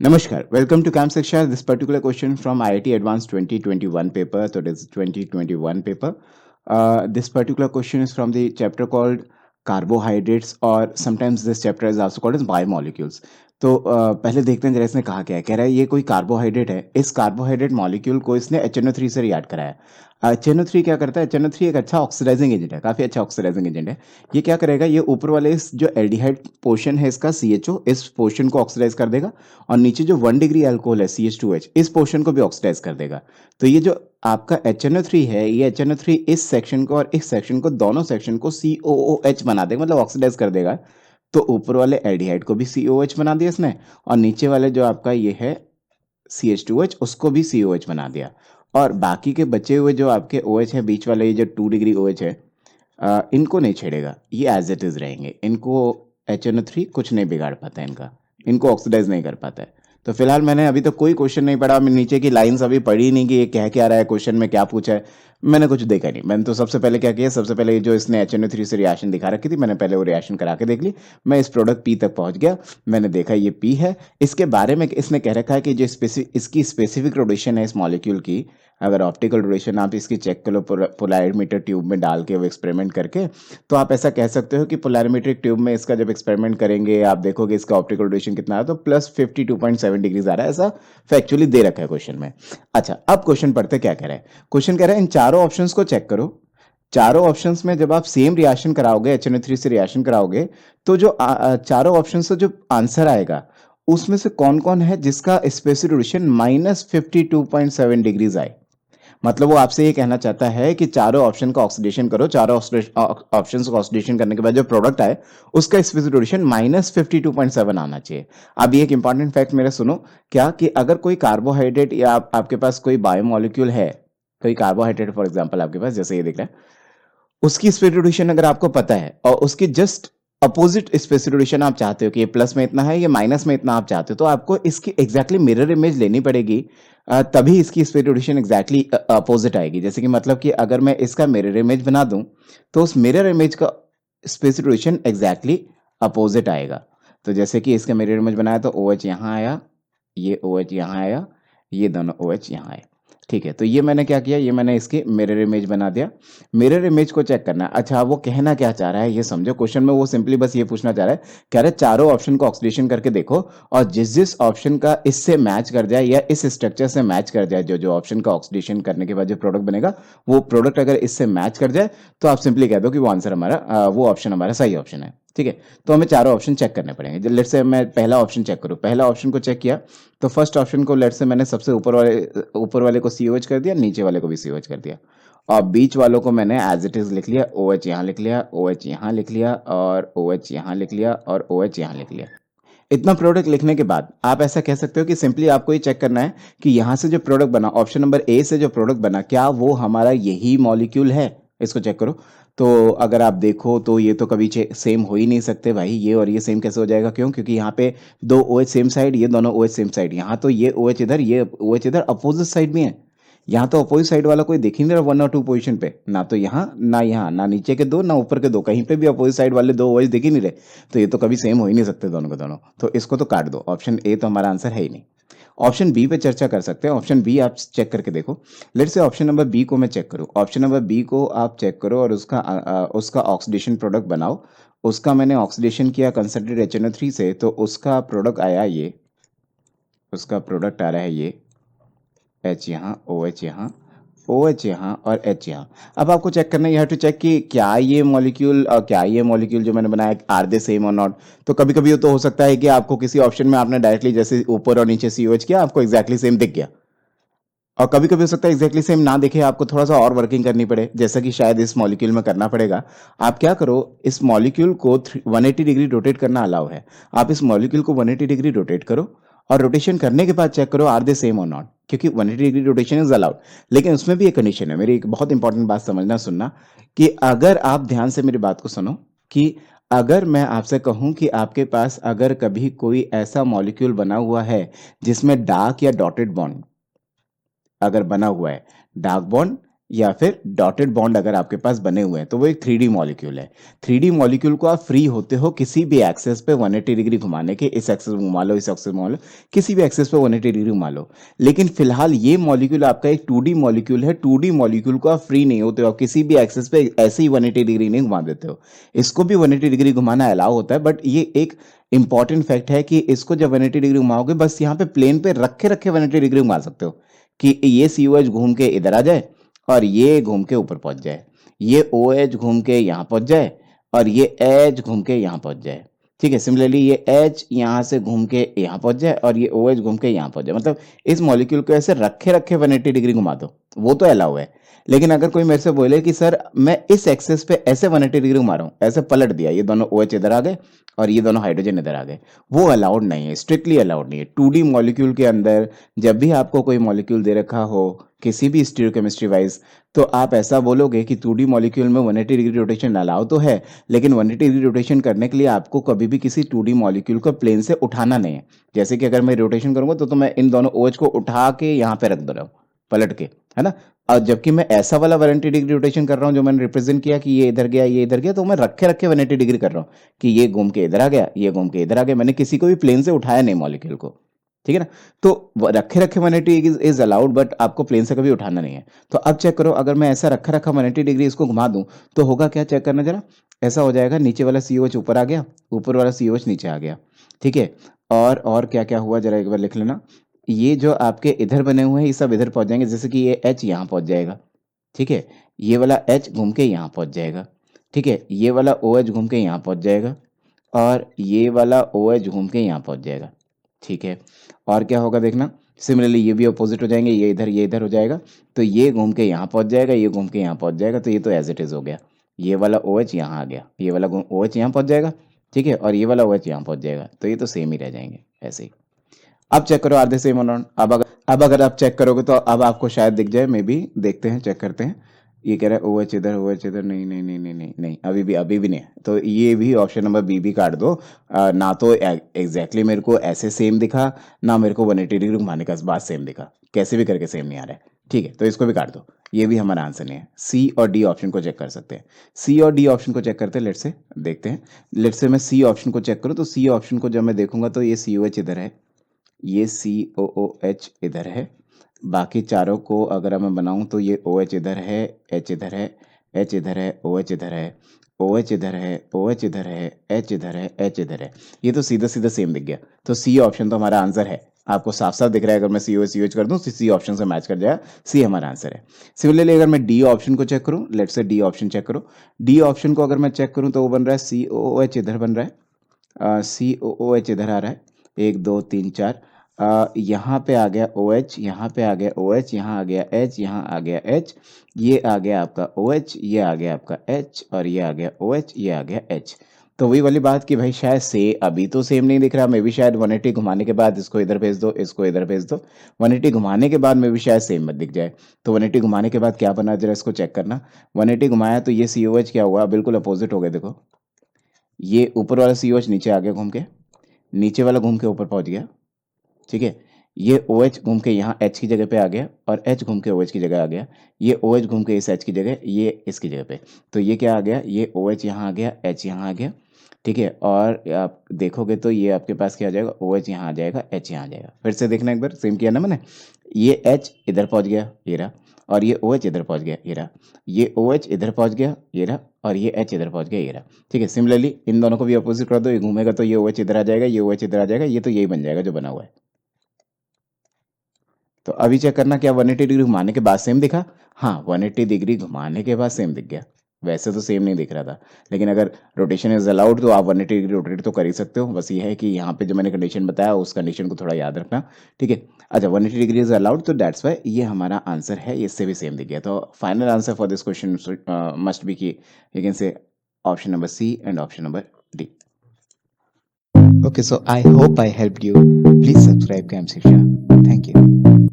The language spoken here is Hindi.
Namaskar. Welcome to Camp Shiksha. This particular question from IIT Advanced 2021 paper. So it is 2021 paper. This particular question is from the chapter called carbohydrates, or sometimes this chapter is also called as biomolecules. तो पहले देखते हैं जरा इसने कहा क्या है। कह रहा है ये कोई कार्बोहाइड्रेट है। इस कार्बोहाइड्रेट मॉलिक्यूल को इसने HNO3 से रिएक्ट कराया। HNO3 क्या करता है? HNO3 एक अच्छा ऑक्सीडाइजिंग एजेंट है, काफी अच्छा ऑक्सीडाइजिंग एजेंट है। ये क्या करेगा? ये ऊपर वाले इस जो एल्डिहाइड पोर्शन है इसका CHO, इस पोर्शन को ऑक्सीडाइज कर देगा, और नीचे जो 1 डिग्री अल्कोहल है CH2H, इस पोर्शन को भी ऑक्सीडाइज कर देगा। तो ये जो आपका HNO3 है, ये HNO3 इस सेक्शन को और इस सेक्शन को, दोनों सेक्शन को COOH बना देगा, मतलब ऑक्सीडाइज कर देगा। तो ऊपर वाले एल्डिहाइड को भी COH बना दिया इसने, और नीचे वाले जो आपका ये है CH2H, उसको भी COH बना दिया। और बाकी के बचे हुए जो आपके OH है, बीच वाले ये जो 2 डिग्री OH है, इनको नहीं छेड़ेगा, ये एज इट इज रहेंगे। इनको HNO3 कुछ नहीं बिगाड़ पाता है, इनको ऑक्सीडाइज नहीं कर पाता है। तो फिलहाल मैंने अभी तक कोई क्वेश्चन नहीं पढ़ा, मैं नीचे की लाइंस अभी पढ़ी नहीं कि ये कह क्या रहा है, क्वेश्चन में क्या पूछा है, मैंने कुछ देखा नहीं। मैंने तो सबसे पहले क्या किया, सबसे पहले जो इसने HNO3 से रिएक्शन दिखा रखी थी, मैंने पहले वो रिएक्शन करा के देख ली। मैं इस प्रोडक्ट P तक पहुंच गया, मैंने देखा ये P है। इसके बारे में इसने कह रखा है कि जो इसकी स्पेसिफिक रोटेशन है इस मॉलिक्यूल की, अगर ऑप्टिकल रोटेशन आप इसकी चेक करो पोलैरिमीटर ट्यूब में डाल के वो एक्सपेरिमेंट करके, तो आप ऐसा कह सकते हो कि पोलैरिमीट्रिक ट्यूब में इसका जब एक्सपेरिमेंट करेंगे आप देखोगे इसका ऑप्टिकल रोटेशन कितना है, तो +52.7 डिग्रीज आ रहा है, ऐसा फैक्चुअली दे रखा है क्वेश्चन में। अच्छा, अब क्वेश्चन पढ़ते क्या कह रहा है। क्वेश्चन कह रहा है इन चारों ऑप्शंस को चेक करो। चारों ऑप्शंस में जब आप सेम रिएक्शन कराओगे, HNO3 से रिएक्शन कराओगे, तो जो चारों ऑप्शन से जो आंसर आएगा उसमें से कौन कौन है जिसका स्पेसिफिक रोटेशन -52.7 डिग्रीज आए। मतलब वो आपसे ये कहना चाहता है कि चारों ऑप्शन का ऑक्सीडेशन करो, चारों ऑप्शंस को ऑक्सीडेशन करने के बाद जो प्रोडक्ट आए उसका स्पेसिफिक रोटेशन -52.7 आना चाहिए। अब ये एक इंपॉर्टेंट फैक्ट मेरा सुनो, क्या कि अगर कोई कार्बोहाइड्रेट या आपके पास कोई बायोमोलिक्यूल है, कोई कार्बोहाइड्रेट फॉर एग्जांपल आपके पास जैसे ये दिख रहा है, उसकी स्पेसिफिक रोटेशन अगर आपको पता है और उसकी जस्ट अपोजिट स्पेसिफिक रोटेशन आप चाहते हो कि ये प्लस में इतना है, ये माइनस में इतना आप चाहते हो, तो आपको इसकी एग्जैक्टली मिरर इमेज लेनी पड़ेगी, तभी इसकी स्पेसिफिक रोटेशन एग्जैक्टली अपोजिट आएगी। जैसे कि मतलब कि अगर मैं इसका मिरर इमेज बना दूं, तो उस मिरर इमेज का स्पेसिफिक रोटेशन एग्जैक्टली अपोजिट आएगा। तो जैसे कि इसका मिरर इमेज बनाया तो OH यहाँ आया, ये OH यहाँ आया, ये दोनों OH यहाँ आए। ठीक है, तो ये मैंने क्या किया, ये मैंने इसकी मिरर इमेज बना दिया। मिरर इमेज को चेक करना है। अच्छा, वो कहना क्या चाह रहा है ये समझो। क्वेश्चन में वो सिंपली बस ये पूछना चाह रहा है, कह रहा है चारों ऑप्शन को ऑक्सीडेशन करके देखो, और जिस जिस ऑप्शन का इससे मैच कर जाए या इस स्ट्रक्चर से मैच कर जाए, जो जो ऑप्शन का ऑक्सीडेशन करने के बाद जो प्रोडक्ट बनेगा, वो प्रोडक्ट अगर इससे मैच कर जाए तो आप सिंपली कह दो कि वो आंसर हमारा वो ऑप्शन हमारा सही ऑप्शन है। ठीक है, तो हमें चारों ऑप्शन चेक करने पड़ेंगे। लेट्स से मैं पहला ऑप्शन चेक करूँ, पहला ऑप्शन को चेक किया, तो फर्स्ट ऑप्शन को लेट्स से मैंने सबसे ऊपर वाले को COH कर दिया, नीचे वाले को भी COH कर दिया, और बीच वालों को मैंने एज इट इज लिख लिया। OH यहाँ लिख लिया, OH यहाँ लिख लिया, और OH यहाँ लिख लिया, और OH यहाँ लिख लिया। इतना प्रोडक्ट लिखने के बाद आप ऐसा कह सकते हो कि सिंपली आपको ये चेक करना है कि यहाँ से जो प्रोडक्ट बना, ऑप्शन नंबर A से जो प्रोडक्ट बना, क्या वो हमारा यही मॉलिक्यूल है। इसको चेक करो। तो अगर आप देखो तो ये तो कभी सेम हो ही नहीं सकते भाई, ये और ये सेम कैसे हो जाएगा, क्यों? क्योंकि यहाँ पे दो OH सेम साइड, ये दोनों OH सेम साइड, यहाँ तो ये OH इधर, ये OH इधर, अपोजिट साइड में है। यहाँ तो अपोजिट साइड वाला कोई दिख ही नहीं रहा 1 और 2 पोजीशन पे, ना तो यहाँ, ना नीचे के दो, ना ऊपर के दो, कहीं पे भी अपोजिट साइड वाले दो OH दिख ही नहीं रहे। तो ये तो कभी सेम हो ही नहीं सकते दोनों के दोनों, तो इसको तो काट दो। ऑप्शन A तो हमारा आंसर है ही नहीं। ऑप्शन बी पे चर्चा कर सकते हैं। ऑप्शन बी आप चेक करके देखो। Let's say option number B को मैं चेक करूं, ऑप्शन नंबर बी को आप चेक करो और उसका ऑक्सीडेशन प्रोडक्ट बनाओ। उसका मैंने ऑक्सीडेशन किया कंसंट्रेटेड HNO3 से, तो उसका प्रोडक्ट आया ये, उसका प्रोडक्ट आ रहा है ये H यहाँ, OH यहाँ, OH यहाँ और H यहाँ। अब आपको चेक करना है, यू हैव टू चेक कि क्या ये मॉलिक्यूल जो मैंने बनाया आर दे सेम और नॉट। तो कभी कभी तो हो सकता है कि आपको किसी ऑप्शन में आपने डायरेक्टली जैसे ऊपर और नीचे COH किया, आपको एग्जैक्टली सेम दिख गया, और कभी कभी हो सकता है एग्जैक्टली सेम ना दिखे, आपको थोड़ा सा और वर्किंग करनी पड़े, जैसा कि शायद इस मॉलिक्यूल में करना पड़ेगा। आप क्या करो, इस मॉलिक्यूल को 180 डिग्री रोटेट करना अलाउ है। आप इस मॉलिक्यूल को 180 डिग्री रोटेट करो, और रोटेशन करने के बाद चेक करो आर दे सेम और नॉट, क्योंकि 180 डिग्री रोटेशन इज अलाउड। लेकिन उसमें भी एक कंडीशन है, मेरी एक बहुत इंपॉर्टेंट बात समझना सुनना, कि अगर आप ध्यान से मेरी बात को सुनो, कि अगर मैं आपसे कहूं कि आपके पास अगर कभी कोई ऐसा मॉलिक्यूल बना हुआ है जिसमें डार्क या डॉटेड बॉन्ड अगर बना हुआ है, डार्क बॉन्ड या फिर डॉटेड बॉन्ड अगर आपके पास बने हुए हैं तो वो एक 3D मॉलिक्यूल है। 3D मॉलिक्यूल को आप फ्री होते हो किसी भी एक्सेस पे 180 डिग्री घुमाने के, इस एक्सेस में घुमा लो, इस एक्सेस में घुमा लो, किसी भी एक्सेस पे 180 डिग्री घुमा लो। लेकिन फिलहाल ये मॉलिक्यूल आपका एक 2D मॉलिक्यूल है। 2D मॉलिक्यूल को आप फ्री नहीं होते हो, आप किसी भी एक्सेस पे ऐसे ही 180 डिग्री नहीं घुमा देते हो। इसको भी 180 डिग्री घुमाना अलाउ होता है, बट ये एक इंपॉर्टेंट फैक्ट है कि इसको जब 180 डिग्री घुमाओगे बस यहाँ पे प्लेन पे रखे रखे 180 डिग्री घुमा सकते हो कि ये COH घूम के इधर आ जाए और ये घूम के ऊपर पहुंच जाए, ये OH घूम के यहाँ पहुंच जाए और ये H घूम के यहाँ पहुंच जाए। ठीक है, सिमिलरली ये H यहाँ से घूम के यहाँ पहुंच जाए और ये OH घूम के यहाँ पहुंच जाए। मतलब इस मॉलिक्यूल को ऐसे रखे रखे 180 डिग्री घुमा दो, वो तो अलाउ है। लेकिन अगर कोई मेरे से बोले कि सर मैं इस एक्सेस पे ऐसे 180 डिग्री घुमा रहा हूँ, ऐसे पलट दिया, ये दोनों OH इधर आ गए और ये दोनों हाइड्रोजन इधर आ गए, वो अलाउड नहीं है, स्ट्रिक्टली अलाउड नहीं है। 2D मॉलिक्यूल के अंदर जब भी आपको कोई मॉलिक्यूल दे रखा हो किसी भी स्टीरियोकेमिस्ट्री वाइज, तो आप ऐसा बोलोगे कि 2D मॉलिक्यूल में 180 डिग्री रोटेशन अलाउ तो है, लेकिन 180 डिग्री रोटेशन करने के लिए आपको कभी भी किसी 2D मॉलिक्यूल को प्लेन से उठाना नहीं है। जैसे कि अगर मैं रोटेशन करूंगा तो मैं इन दोनों OH को उठा के यहाँ पे रख दे रहा हूँ पलट के, है ना। और जबकि मैं ऐसा वाला 180 डिग्री रोटेशन कर रहा हूँ जो मैंने रिप्रेजेंट किया कि ये इधर गया, ये इधर गया, तो मैं रखे रखे 180 डिग्री कर रहा हूँ कि ये घूम के इधर आ गया, ये घूम के इधर आ गया। मैंने किसी को भी प्लेन से उठाया नहीं मॉलिक्यूल को, ठीक है ना। तो रखे रखे 180 इज अलाउड, बट आपको प्लेन से कभी उठाना नहीं है। तो अब चेक करो, अगर मैं ऐसा रखा रखा 180 डिग्री इसको घुमा दूं तो होगा क्या, चेक करना जरा। ऐसा हो जाएगा, नीचे वाला COH ऊपर आ गया, ऊपर वाला COH नीचे आ गया, ठीक है। और क्या क्या हुआ जरा एक बार लिख लेना। ये जो आपके इधर बने हुए हैं ये सब इधर पहुंच जाएंगे, जैसे कि ये H यहाँ पहुंच जाएगा, ठीक है। ये वाला H घूम के यहाँ पहुंच जाएगा, ठीक है। ये वाला OH घूम के यहाँ पहुंच जाएगा और ये वाला OH घूम के यहाँ पहुंच जाएगा, ठीक है। और क्या होगा देखना, सिमिलरली ये भी अपोजिट हो जाएंगे, ये इधर हो जाएगा, तो ये घूम के यहाँ पहुंच जाएगा, ये घूम के यहाँ पहुंच जाएगा, तो ये तो एज इट इज हो गया। ये वाला OH यहाँ आ गया, ये वाला OH यहाँ पहुंच जाएगा, ठीक है, और ये वाला OH यहाँ पहुंच जाएगा, तो ये तो सेम ही रह जाएंगे ऐसे ही। अब चेक करो, आर दे सेम और नॉट। अब अगर आप चेक करोगे तो अब आपको शायद दिख जाए, मे बी, देखते हैं, चेक करते हैं। ये कह रहा है OH इधर, OH इधर, नहीं नहीं नहीं नहीं नहीं नहीं, अभी भी नहीं है। तो ये भी ऑप्शन नंबर बी भी काट दो। ना तो एग्जैक्टली मेरे को ऐसे सेम दिखा, ना मेरे को 180 डिग्री घुमाने का बाद सेम दिखा, कैसे भी करके सेम नहीं आ रहा है, ठीक है। तो इसको भी काट दो, ये भी हमारा आंसर नहीं है। सी और डी ऑप्शन को चेक कर सकते हैं। सी और डी ऑप्शन को चेक करते हैं, लेट से देखते हैं। लेट से मैं सी ऑप्शन को चेक करूँ तो सी ऑप्शन को जब मैं देखूंगा तो ये COH इधर है, ये COOH इधर है। बाकी चारों को अगर मैं बनाऊं तो ये OH इधर है, H इधर है, H इधर है, OH इधर है, OH इधर है, OH इधर है, H इधर है, H इधर है। ये तो सीधा सीधा सेम दिख गया, तो सी ऑप्शन तो हमारा आंसर है। आपको साफ साफ दिख रहा है, अगर मैं COH कर दूं तो सी ऑप्शन से मैच कर जाएगा, सी हमारा आंसर है। सिमिलरली अगर मैं डी ऑप्शन को चेक करूं, लेट से डी ऑप्शन चेक करो। डी ऑप्शन को अगर मैं चेक करूं तो वो बन रहा है COOH इधर बन रहा है, COOH इधर आ रहा है, 1 2 3 4। यहाँ पे आ गया OH, यहाँ पे आ गया OH, यहाँ आ गया H, यहाँ आ गया H, ये आ गया आपका OH, ये आ गया आपका H, और ये आ गया OH, ये आ गया H। तो वही वाली बात कि भाई शायद से अभी तो सेम नहीं दिख रहा, मे भी शायद 180 घुमाने के बाद इसको इधर भेज दो, इसको इधर भेज दो, 180 घुमाने के बाद में भी शायद सेम मत दिख जाए। तो 180 घुमाने के बाद क्या बना जरा इसको चेक करना। 180 घुमाया तो ये COH क्या हुआ, बिल्कुल अपोजिट हो गया। देखो ये ऊपर वाला COH नीचे आ गया घूम के, नीचे वाला घूम के ऊपर पहुंच गया, ठीक है। ये OH घूम के यहाँ H की जगह पे आ गया और H घूम के OH की जगह आ गया, ये OH घूम के इस H की जगह, ये इसकी जगह पे। तो ये क्या आ गया, ये OH यहाँ आ गया, H यहाँ आ गया, ठीक है। और आप देखोगे तो ये आपके पास क्या आ जाएगा, OH यहाँ आ जाएगा, H यहाँ आ जाएगा। फिर से देखना एक बार, सेम किया ना मैंने। ये H इधर पहुंच गया, ये रहा, और ये OH इधर पहुंच गया, ये रहा, ये OH इधर पहुंच गया, ये रहा, और ये H इधर पहुंच गया, ये रहा, ठीक है। सिमिलरली इन दोनों को भी अपोजिट कर दो, ये घूमेगा तो ये OH इधर आ जाएगा, ये OH इधर आ जाएगा, ये तो यही बन जाएगा जो बना हुआ है। तो अभी चेक करना, क्या 180 डिग्री घुमाने के बाद सेम दिखा? हाँ, 180 डिग्री घुमाने के बाद सेम दिख गया। वैसे तो सेम नहीं दिख रहा था, लेकिन अगर रोटेशन इज अलाउड तो आप 180 डिग्री रोटेट तो कर ही सकते हो। बस ये है कि यहाँ पे जो मैंने कंडीशन बताया उस कंडीशन को थोड़ा याद रखना, ठीक है। अच्छा, 180 डिग्री इज अलाउड, तो दैट्स वाई ये हमारा आंसर है, इससे भी सेम दिख गया। तो final answer for this question must be की you can say option number C and option number D. Okay, so I hope I helped you. Please subscribe Camp Shiksha. Thank you.